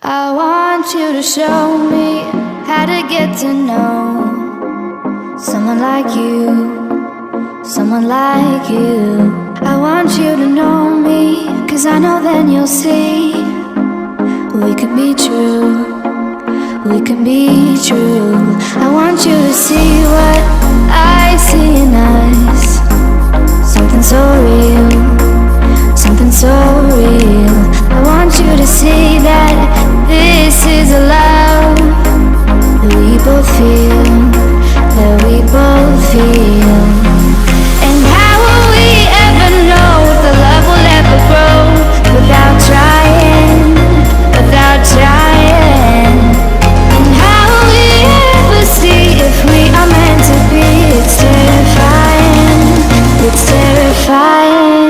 I want you to show me how to get to know someone like you, someone like you. I want you to know me, 'cause I know then you'll see we could be true, we can be true. I want you to see what I see in us, something so real, something so real. I want you to see that this is a love that we both feel, that we both feel. And how will we ever know if the love will ever grow without trying, without trying? And how will we ever see if we are meant to be? It's terrifying, it's terrifying.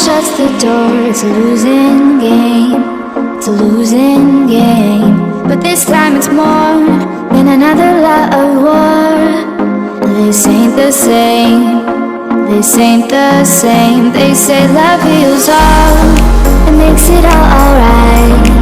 Shuts the door, it's a losing game, it's a losing game. But this time it's more than another lot of war. This ain't the same, this ain't the same. They say love heals all, it makes it all alright.